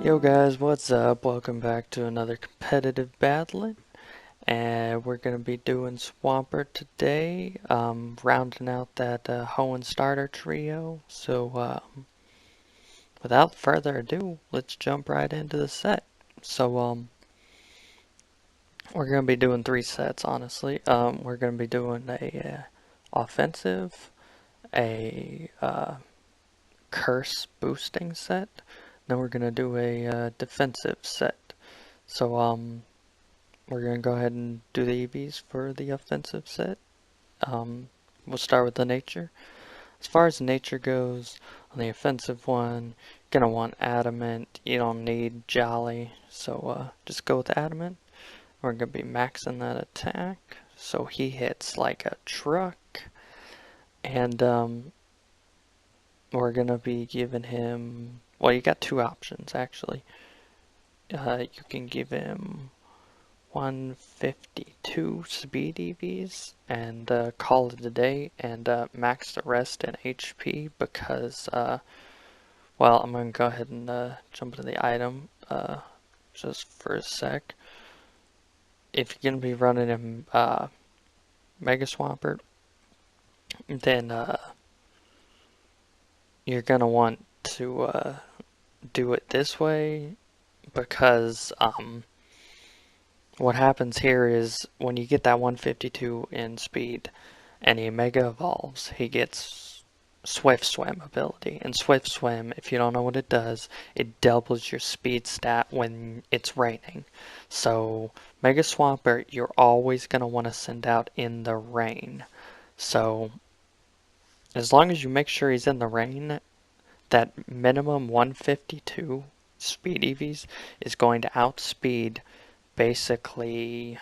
Yo guys, what's up? Welcome back to another competitive Battlin. And we're going to be doing Swampert today, rounding out that Hoenn starter trio. So without further ado, let's jump right into the set. So we're going to be doing three sets, honestly. We're going to be doing a offensive, a curse boosting set, then we're going to do a defensive set. So we're going to go ahead and do the EVs for the offensive set. We'll start with the nature. As far as nature goes, on the offensive one, you're going to want adamant. You don't need jolly, so just go with adamant. We're going to be maxing that attack, so he hits like a truck. And we're going to be giving him, well, you got two options actually. You can give him 152 speed EVs and call it a day and max the rest in HP because, well, I'm going to go ahead and jump into the item just for a sec. If you're going to be running him Mega Swampert, then you're going to want to do it this way because what happens here is when you get that 152 in speed and he Mega Evolves, he gets Swift Swim ability. And Swift Swim, if you don't know what it does, it doubles your speed stat when it's raining. So Mega Swampert, you're always going to want to send out in the rain. So as long as you make sure he's in the rain, that minimum 152 speed EVs is going to outspeed basically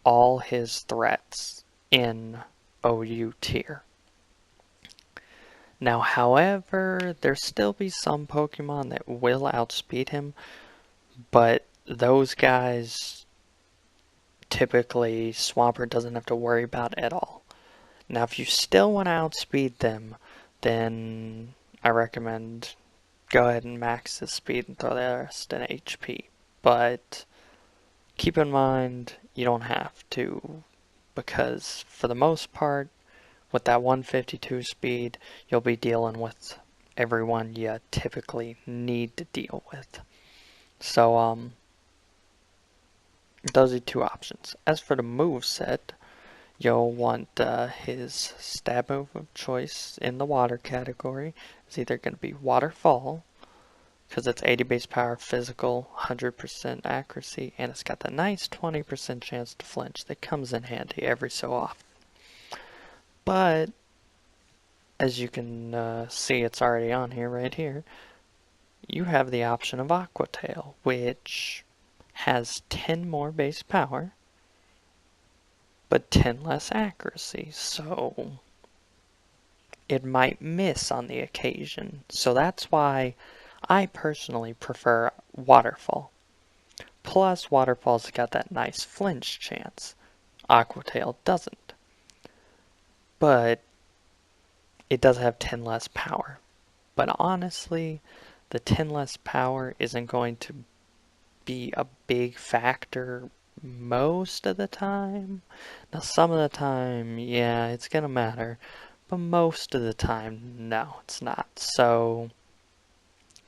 all his threats in OU tier. Now, however, there still be some Pokemon that will outspeed him, but those guys typically Swampert doesn't have to worry about at all. Now, if you still want to outspeed them, then I recommend go ahead and max his speed and throw the rest in HP. But keep in mind, you don't have to, because for the most part, with that 152 speed, you'll be dealing with everyone you typically need to deal with. So, those are two options. As for the moveset, you'll want his stab move of choice in the water category. It's either going to be Waterfall, because it's 80 base power, physical, 100% accuracy, and it's got the nice 20% chance to flinch that comes in handy every so often. But as you can see, it's already on here, right here. You have the option of Aqua Tail, which has 10 more base power, but 10 less accuracy, so it might miss on the occasion. So that's why I personally prefer Waterfall. Plus, Waterfall's got that nice flinch chance. Aqua Tail doesn't. But it does have 10 less power. But honestly, the 10 less power isn't going to be a big factor most of the time. Now, some of the time, yeah, it's going to matter. But most of the time, no, it's not. So,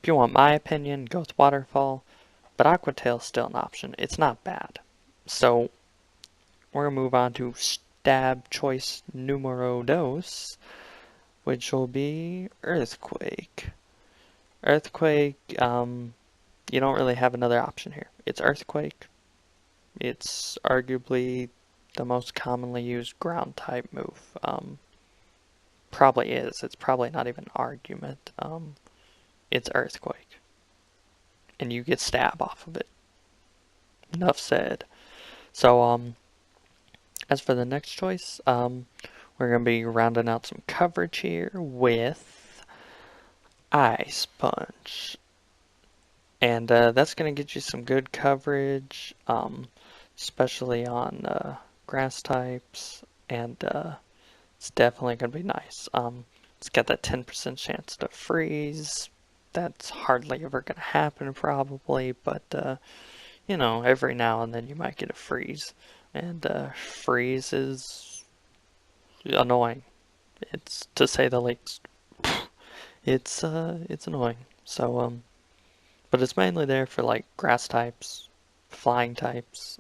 if you want my opinion, go with Waterfall. But Aqua Tail's still an option. It's not bad. So, we're going to move on to stab choice numero dos, which will be Earthquake. Earthquake, you don't really have another option here. It's Earthquake. It's arguably the most commonly used ground type move. Probably is. It's probably not even an argument. It's Earthquake. And you get stab off of it. Enough said. So, as for the next choice, we're going to be rounding out some coverage here with Ice Punch. And that's going to get you some good coverage, especially on grass types, and it's definitely going to be nice. It's got that 10% chance to freeze, that's hardly ever going to happen probably, but you know, every now and then you might get a freeze. And freeze is annoying. It's, to say the least. It's annoying. So but it's mainly there for like grass types, flying types,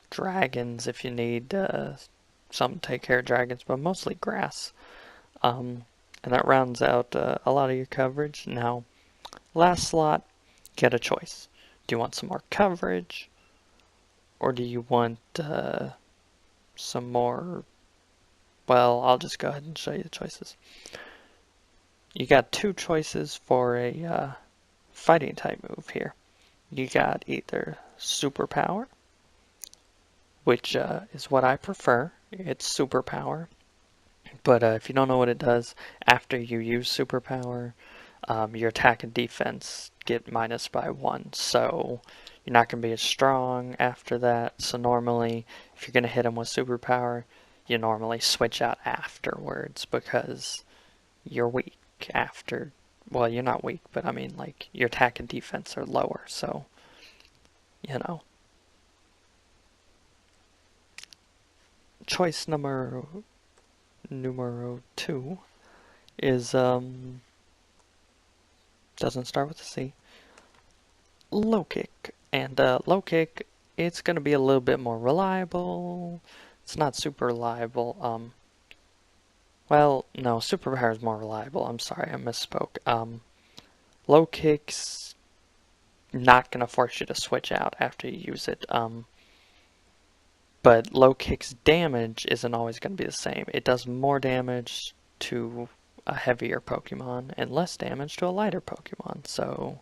dragons if you need something to take care of dragons, but mostly grass. And that rounds out a lot of your coverage. Now, last slot, get a choice. Do you want some more coverage, or do you want some more? Well, I'll just go ahead and show you the choices. You got two choices for a fighting type move here. You got either superpower, which is what I prefer. It's superpower. But if you don't know what it does, after you use superpower, your attack and defense get minus by 1. So you're not going to be as strong after that. So normally, if you're going to hit them with superpower, you normally switch out afterwards because you're weak after. Well, you're not weak, but I mean, like, your attack and defense are lower. So, you know. Choice numero 2 is doesn't start with a C. Low kick. And low kick, it's going to be a little bit more reliable. It's not super reliable. Well, no, superpower is more reliable. I'm sorry, I misspoke. Low kick's not going to force you to switch out after you use it. But low kick's damage isn't always going to be the same. It does more damage to a heavier Pokemon and less damage to a lighter Pokemon. So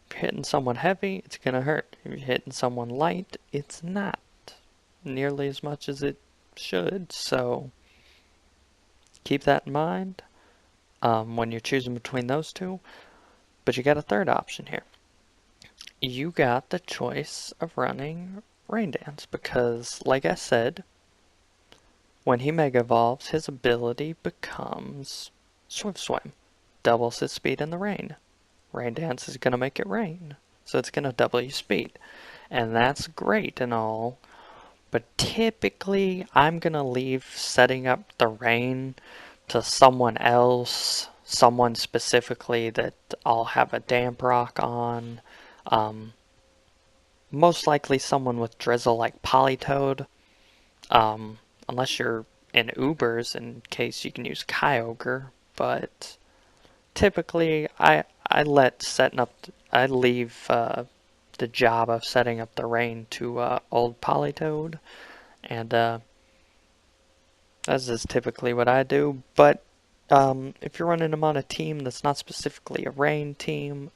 if you're hitting someone heavy, it's going to hurt. If you're hitting someone light, it's not nearly as much as it should. So keep that in mind when you're choosing between those two. But you got a third option here. You got the choice of running Rain Dance because, like I said, when he Mega Evolves, his ability becomes Swift Swim. Doubles his speed in the rain. Rain Dance is going to make it rain, so it's going to double your speed. And that's great and all, but typically I'm going to leave setting up the rain to someone else, someone specifically that I'll have a damp rock on. Most likely someone with drizzle like Politoed, unless you're in Ubers in case you can use Kyogre, but typically I leave the job of setting up the rain to old Politoed, and this is typically what I do. But if you're running them on a team that's not specifically a rain team,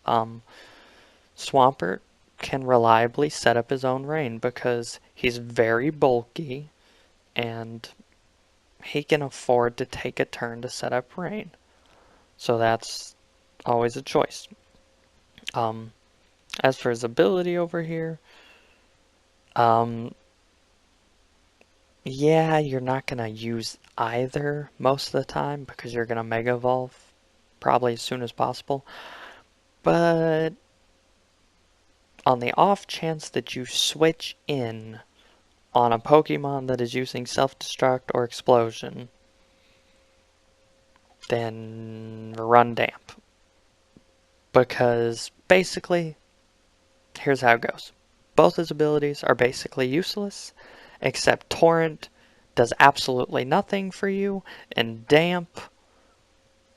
Swampert can reliably set up his own rain because he's very bulky and he can afford to take a turn to set up rain. So that's always a choice. As for his ability over here, yeah, you're not going to use either most of the time because you're going to Mega Evolve probably as soon as possible. But on the off chance that you switch in on a Pokemon that is using Self-Destruct or Explosion, then run Damp. Because basically, here's how it goes. Both his abilities are basically useless, except Torrent does absolutely nothing for you, and Damp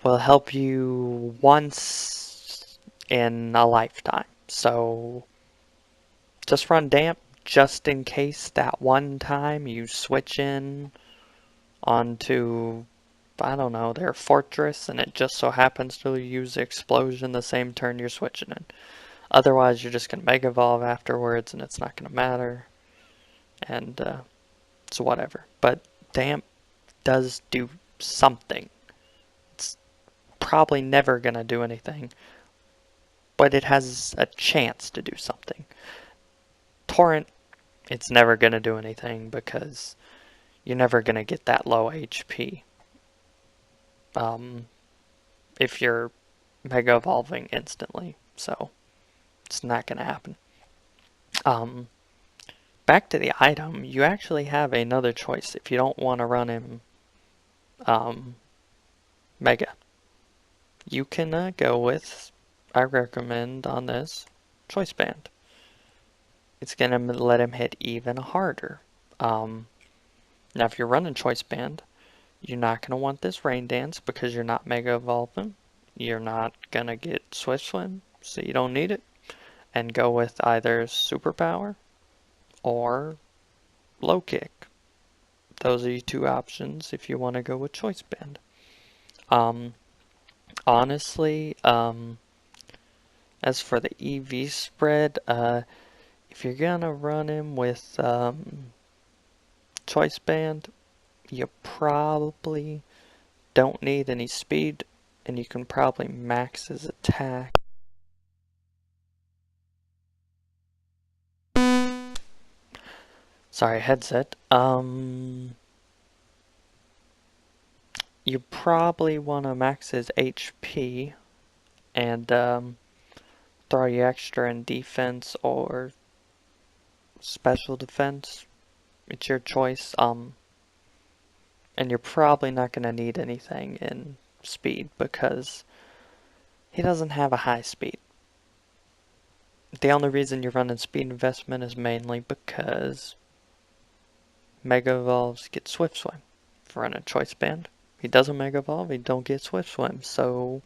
will help you once in a lifetime. So just run Damp just in case that one time you switch in onto, I don't know, their fortress and it just so happens to use Explosion the same turn you're switching in. Otherwise, you're just going to Mega Evolve afterwards and it's not going to matter. And it's whatever. But Damp does do something. It's probably never going to do anything, but it has a chance to do something. Torrent, it's never going to do anything because you're never going to get that low HP. if you're Mega Evolving instantly. So it's not going to happen. Back to the item, you actually have another choice if you don't want to run him Mega. You can go with, I recommend on this, Choice Band. It's going to let him hit even harder. Now if you're running Choice Band, you're not going to want this Rain Dance because you're not Mega Evolving. You're not going to get Swift Swim, so you don't need it. And go with either Superpower or Low Kick. Those are your two options if you want to go with Choice Band. Honestly, as for the EV spread, if you're gonna run him with Choice Band, you probably don't need any speed, and you can probably max his attack. Sorry, headset. You probably want to max his HP and throw you extra in defense or special defense. It's your choice. And you're probably not going to need anything in speed because he doesn't have a high speed. The only reason you're running speed investment is mainly because Mega Evolves get Swift Swim. If you run a Choice Band, he doesn't Mega Evolve, he don't get Swift Swim, so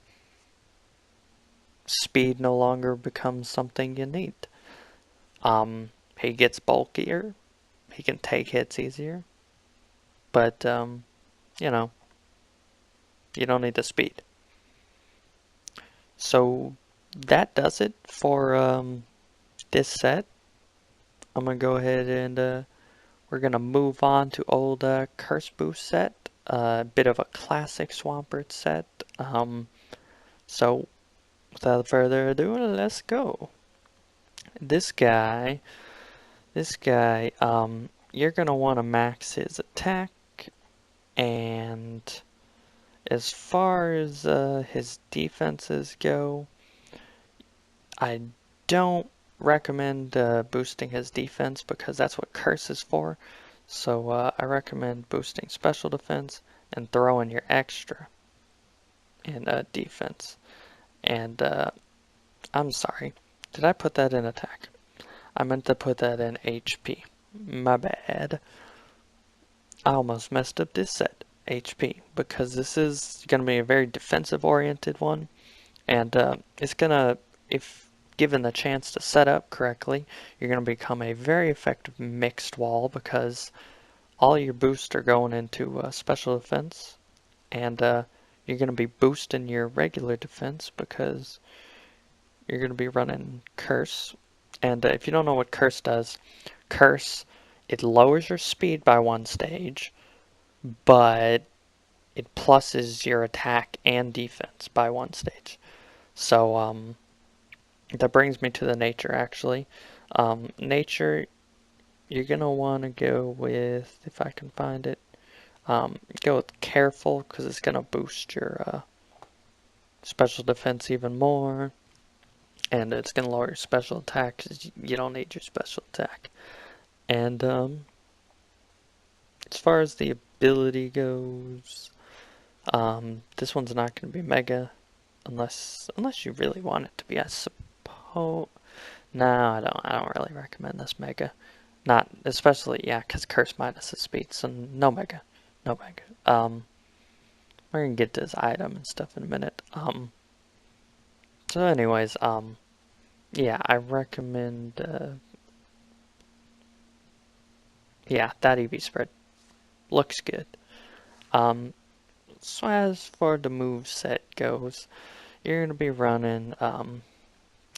speed no longer becomes something you need. He gets bulkier, he can take hits easier, but you know, you don't need the speed. So that does it for this set. I'm gonna go ahead and we're gonna move on to old Curse Boost set, a bit of a classic Swampert set. So without further ado, let's go. This guy, you're gonna want to max his attack, and as far as his defenses go, I don't recommend boosting his defense because that's what Curse is for. So I recommend boosting special defense and throwing your extra in defense. And I'm sorry, did I put that in attack? I meant to put that in HP. My bad. I almost messed up this set, HP, because this is going to be a very defensive oriented one. And it's going to, if given the chance to set up correctly, you're going to become a very effective mixed wall because all your boosts are going into special defense, and you're going to be boosting your regular defense because you're going to be running Curse. And if you don't know what Curse does, Curse, it lowers your speed by one stage, but it pluses your attack and defense by one stage. So that brings me to the nature, actually. Nature, you're going to want to go with, if I can find it, go with Careful, because it's going to boost your special defense even more. And it's going to lower your special attack, because you don't need your special attack. And as far as the ability goes, this one's not going to be Mega, unless you really want it to be, I suppose. No, I don't really recommend this Mega. Not, especially, yeah, because Curse minus the speed, so no Mega. No Mega. We're gonna get to this item and stuff in a minute. So anyways, yeah, I recommend, yeah, that EV spread looks good. So as for the move set goes, you're gonna be running,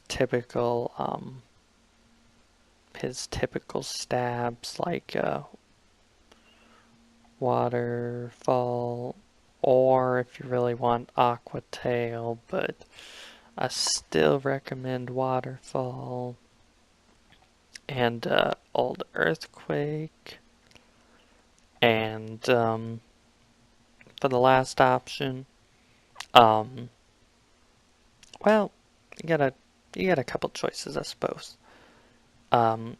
typical, his typical stabs like Waterfall, or if you really want Aqua Tail, but I still recommend Waterfall, and Old Earthquake, and for the last option, well, you got a couple choices, I suppose. Um,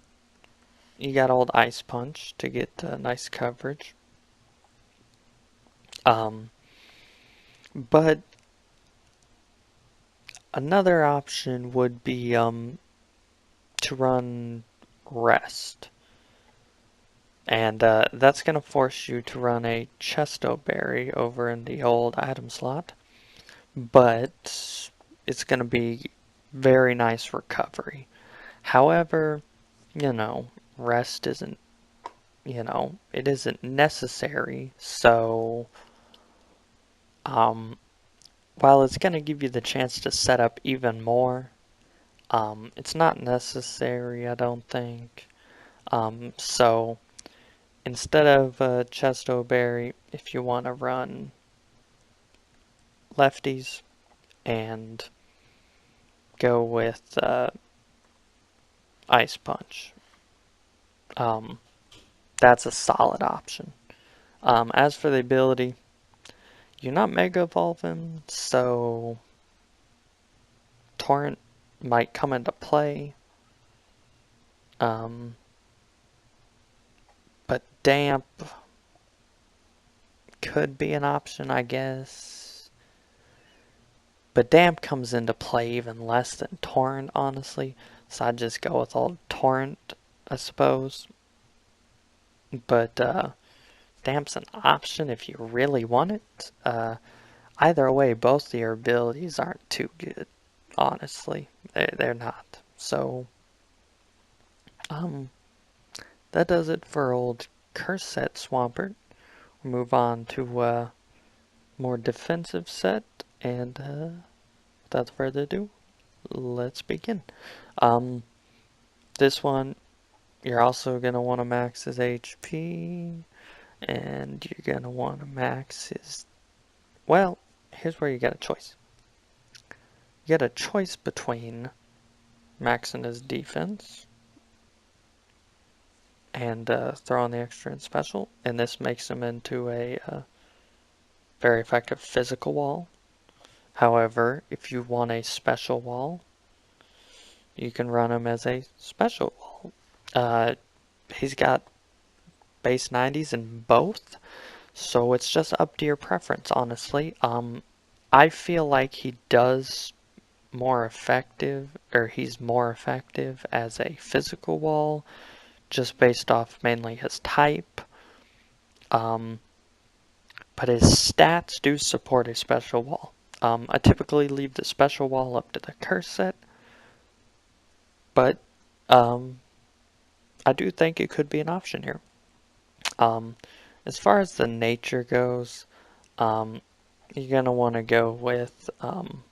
you got old Ice Punch to get nice coverage. Um, but another option would be to run Rest. And that's going to force you to run a Chesto Berry over in the old item slot. But it's going to be very nice recovery. However, rest isn't, it isn't necessary. So, um, while it's going to give you the chance to set up even more, it's not necessary, I don't think. So instead of Chesto Berry, if you want to run lefties and go with Ice Punch, um, that's a solid option. As for the ability, you're not Mega Evolving, so Torrent might come into play. Um, but Damp could be an option, I guess. But Damp comes into play even less than Torrent, honestly. So I'd just go with old Torrent, I suppose. But Damp's an option if you really want it. Either way, both of your abilities aren't too good, honestly. They're not. So, um, that does it for old curse set Swampert. We'll move on to more defensive set, and without further ado, let's begin. Um, this one, you're also going to want to max his HP, and you're going to want to max his... Well, here's where you get a choice. You get a choice between maxing his defense and throwing the extra in special, and this makes him into a very effective physical wall. However, if you want a special wall, you can run him as a special wall. He's got base 90s in both, so it's just up to your preference, honestly. I feel like he does more effective, or he's more effective as a physical wall, just based off mainly his type. But his stats do support a special wall. I typically leave the special wall up to the curse set, but I do think it could be an option here. As far as the nature goes, you're going to want to go with, no,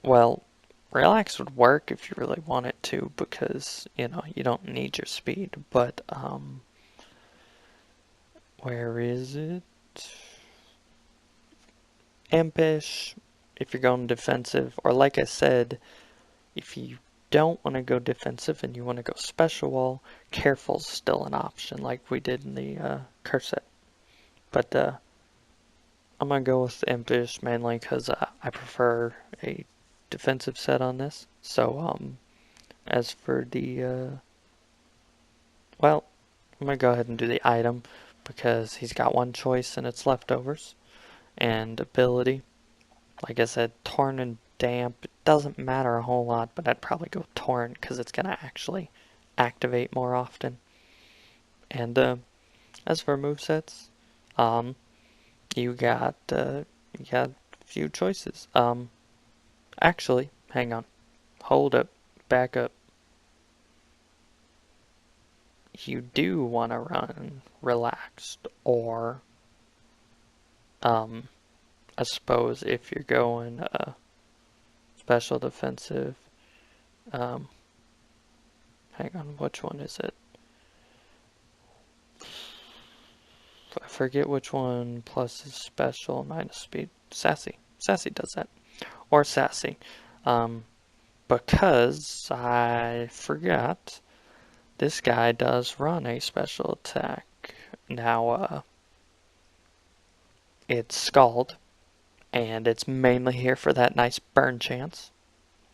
well, Relax would work if you really wanted to because, you don't need your speed, but, where is it? Impish, if you're going defensive, or like I said, if you don't want to go defensive and you want to go special wall, Careful's still an option like we did in the curse set. But I'm going to go with Impish mainly because I prefer a defensive set on this. So as for the, well, I'm going to go ahead and do the item because he's got one choice and it's leftovers. And ability, like I said, Torrent and Damp, it doesn't matter a whole lot, but I'd probably go Torrent because it's going to actually activate more often. And as for movesets, you got a few choices. Actually, hang on, hold up, back up. You do want to run relaxed, or I suppose if you're going special defensive, hang on, which one is it? I forget which one plus is special minus speed. Sassy. Sassy does that. Or Sassy. Because I forgot, this guy does run a special attack. Now, it's Scald, and it's mainly here for that nice burn chance.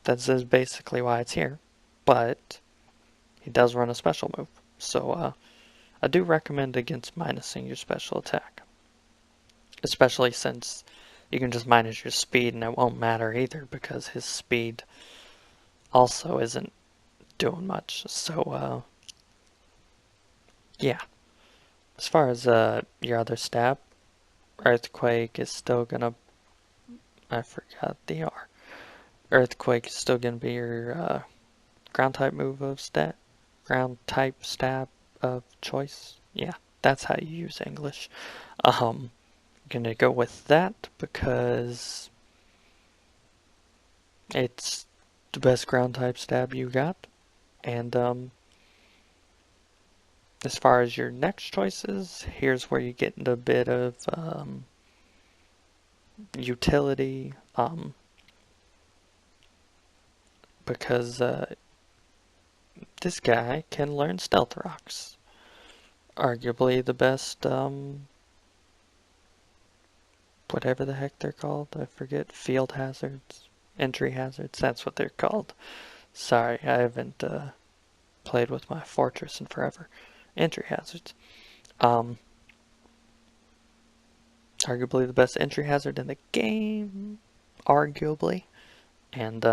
That is basically why it's here. But he does run a special move, so I do recommend against minusing your special attack. Especially since you can just minus your speed and it won't matter either because his speed also isn't doing much. So, yeah. As far as your other stab, Earthquake is still gonna. I forgot the R. Earthquake is still gonna be your ground type move of stat. Ground type stab of choice. Yeah, that's how you use English. Gonna go with that because it's the best ground type stab you got. And as far as your next choices, here's where you get into a bit of utility, because this guy can learn Stealth Rocks. Arguably the best, whatever the heck they're called, I forget, field hazards, entry hazards, that's what they're called. Sorry, I haven't played with my fortress in forever. Entry hazards. Arguably the best entry hazard in the game, arguably. And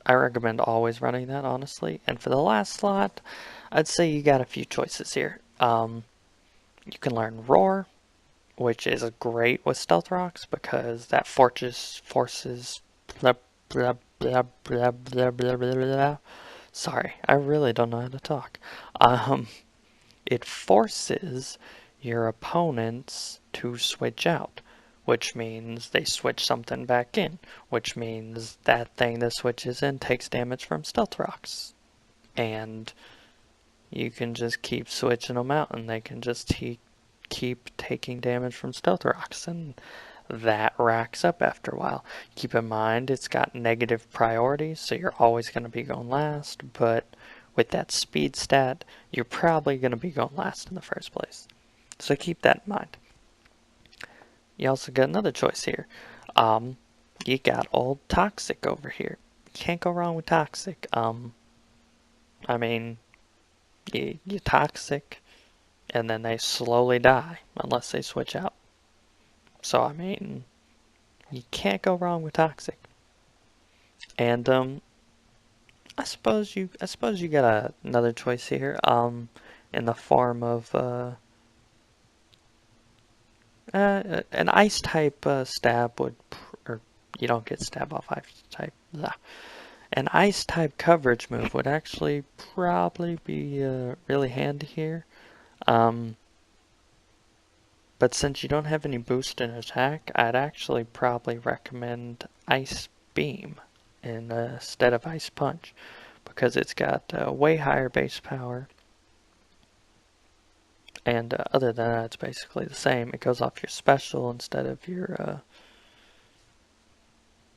I recommend always running that, honestly. And for the last slot, I'd say you got a few choices here. You can learn Roar, which is great with Stealth Rocks because that fortress forces blah blah blah blah blah blah blah blah. Sorry, I really don't know how to talk. It forces your opponents to switch out, which means they switch something back in, which means that thing that switches in takes damage from Stealth Rocks. And you can just keep switching them out, and they can just keep taking damage from Stealth Rocks, and that racks up after a while. Keep in mind, it's got negative priority, so you're always going to be going last, but with that speed stat, you're probably going to be going last in the first place. So keep that in mind. You also got another choice here. You got old Toxic over here. Can't go wrong with Toxic. I mean, you Toxic, and then they slowly die unless they switch out. So, I mean, you can't go wrong with Toxic. And, I suppose you got another choice here, in the form of, an ice type stab would, or you don't get stab off ice type. Blah. An ice type coverage move would actually probably be really handy here. But since you don't have any boost in attack, I'd actually probably recommend Ice Beam instead of Ice Punch because it's got way higher base power. And other than that, it's basically the same. It goes off your special instead of your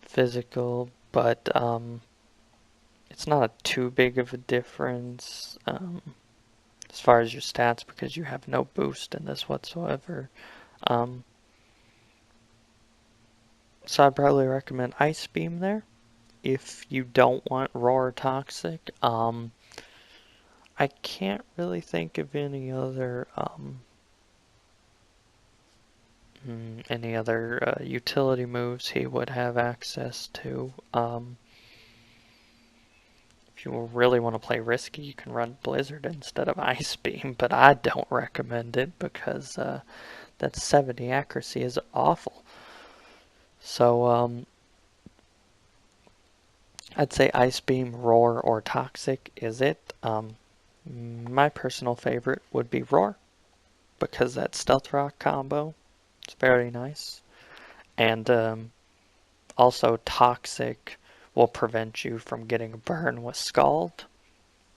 physical, but it's not too big of a difference as far as your stats because you have no boost in this whatsoever. So I'd probably recommend Ice Beam there if you don't want Roar Toxic. I can't really think of any other utility moves he would have access to. If you really want to play risky, you can run Blizzard instead of Ice Beam, but I don't recommend it because that 70 accuracy is awful. So I'd say Ice Beam, Roar, or Toxic is it. My personal favorite would be Roar because that Stealth Rock combo is very nice. And also Toxic will prevent you from getting a burn with Scald.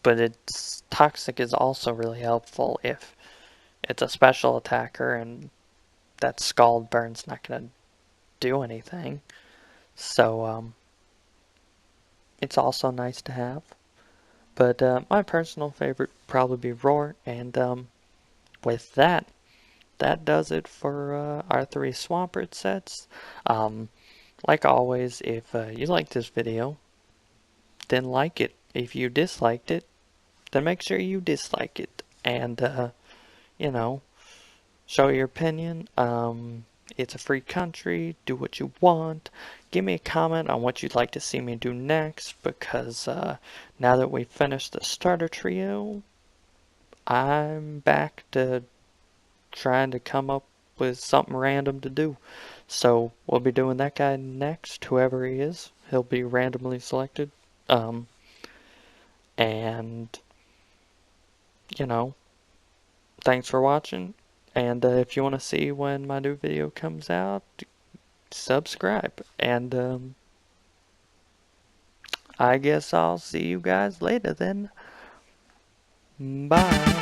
But Toxic is also really helpful if it's a special attacker and that Scald burn's not going to do anything. So it's also nice to have. But my personal favorite would probably be Roar, and with that, that does it for our 3 Swampert sets. Like always, if you liked this video, then like it. If you disliked it, then make sure you dislike it. And, you know, show your opinion. It's a free country. Do what you want. Give me a comment on what you'd like to see me do next, because now that we've finished the starter trio, I'm back to trying to come up with something random to do. So we'll be doing that guy next, whoever he is. He'll be randomly selected. And, you know, thanks for watching. And if you want to see when my new video comes out, subscribe. And I guess I'll see you guys later then. Bye.